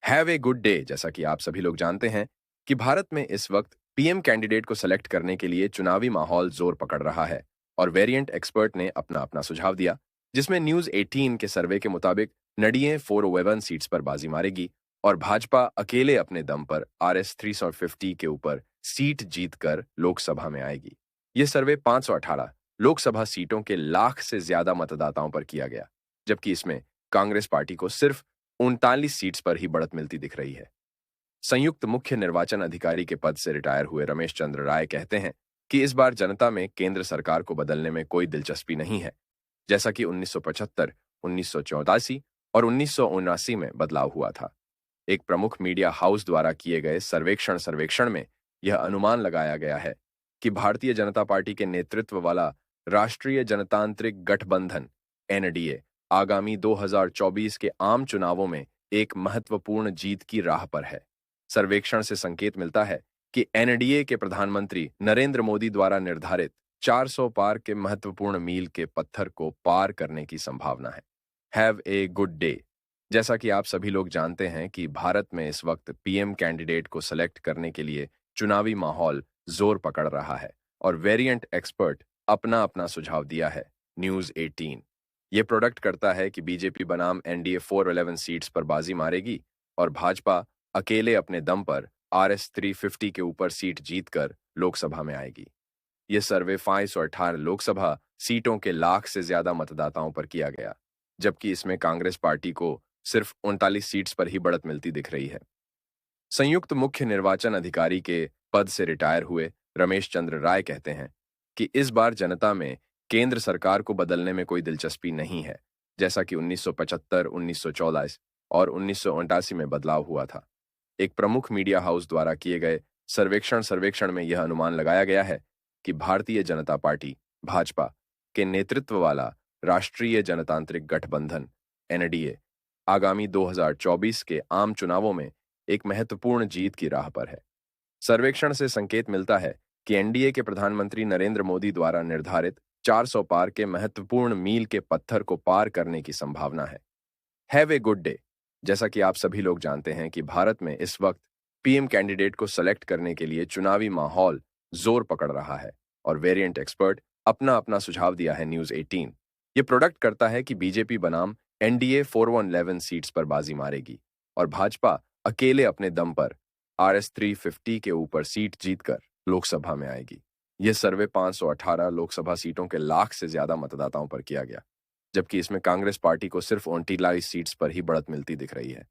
Have a good day. जैसा कि आप सभी लोग जानते हैं कि भारत में इस वक्त पीएम कैंडिडेट को सेलेक्ट करने के लिए चुनावी माहौल जोर पकड़ रहा है और वेरिएंट एक्सपर्ट ने अपना अपना सुझाव दिया, जिसमें न्यूज 18 के सर्वे के मुताबिक एनडीए 411 सीट्स पर बाजी मारेगी और भाजपा अकेले अपने दम पर आरएस 350 के ऊपर सीट जीतकर लोकसभा में आएगी। ये सर्वे 518 लोकसभा सीटों के लाख से ज्यादा मतदाताओं पर किया गया, जबकि इसमें कांग्रेस पार्टी को सिर्फ 39 सीट्स पर ही बढ़त मिलती दिख रही है। संयुक्त मुख्य निर्वाचन अधिकारी के पद से रिटायर हुए रमेश चंद्र राय कहते हैं कि इस बार जनता में केंद्र सरकार को बदलने में कोई दिलचस्पी नहीं है, जैसा कि 1975, 1984 और 1979 में बदलाव हुआ था। एक प्रमुख मीडिया हाउस द्वारा किए गए सर्वेक्षण में यह अनुमान लगाया गया है कि भारतीय जनता पार्टी के नेतृत्व वाला राष्ट्रीय जनतांत्रिक गठबंधन एनडीए आगामी 2024 के आम चुनावों में एक महत्वपूर्ण जीत की राह पर है। सर्वेक्षण से संकेत मिलता है कि एनडीए के प्रधानमंत्री नरेंद्र मोदी द्वारा निर्धारित 400 पार के महत्वपूर्ण मील के पत्थर को पार करने की संभावना है। Have a good day. जैसा कि आप सभी लोग जानते हैं कि भारत में इस वक्त पीएम कैंडिडेट को सेलेक्ट करने के लिए चुनावी माहौल जोर पकड़ रहा है और वेरिएंट एक्सपर्ट अपना अपना सुझाव दिया है। न्यूज 18 ये प्रोडक्ट करता है कि बीजेपी बनाम एनडीए 411 सीट्स पर बाजी मारेगी और भाजपा अकेले अपने दम पर आरएस 350 के ऊपर सीट जीतकर लोकसभा में आएगी। यह सर्वे 518 लोकसभा सीटों के लाख से ज्यादा मतदाताओं पर किया गया, जबकि इसमें कांग्रेस पार्टी को सिर्फ 39 सीट्स पर ही बढ़त मिलती दिख रही है। संयुक्त मुख्य निर्वाचन अधिकारी के पद से रिटायर हुए रमेश चंद्र राय कहते हैं कि इस बार जनता में केंद्र सरकार को बदलने में कोई दिलचस्पी नहीं है, जैसा कि 1975, 1944 और 1989 में बदलाव हुआ था। एक प्रमुख मीडिया हाउस द्वारा किए गए सर्वेक्षण में यह अनुमान लगाया गया है कि भारतीय जनता पार्टी भाजपा के नेतृत्व वाला राष्ट्रीय जनतांत्रिक गठबंधन एनडीए आगामी 2024 के आम चुनावों में एक महत्वपूर्ण जीत की राह पर है। सर्वेक्षण से संकेत मिलता है कि एनडीए के प्रधानमंत्री नरेंद्र मोदी द्वारा निर्धारित 400 पार के महत्वपूर्ण मील के पत्थर को पार करने की संभावना है। Have a good day. जैसा कि आप सभी लोग जानते हैं कि भारत में इस वक्त पीएम कैंडिडेट को सेलेक्ट करने के लिए चुनावी माहौल जोर पकड़ रहा है और वेरिएंट एक्सपर्ट अपना अपना सुझाव दिया है। न्यूज 18 ये प्रोडक्ट करता है कि बीजेपी बनाम एनडीए 411 सीट्स पर बाजी मारेगी और भाजपा अकेले अपने दम पर आरएस 350 के ऊपर सीट जीतकर लोकसभा में आएगी। यह सर्वे 518 लोकसभा सीटों के लाख से ज्यादा मतदाताओं पर किया गया, जबकि इसमें कांग्रेस पार्टी को सिर्फ 39 सीट्स पर ही बढ़त मिलती दिख रही है।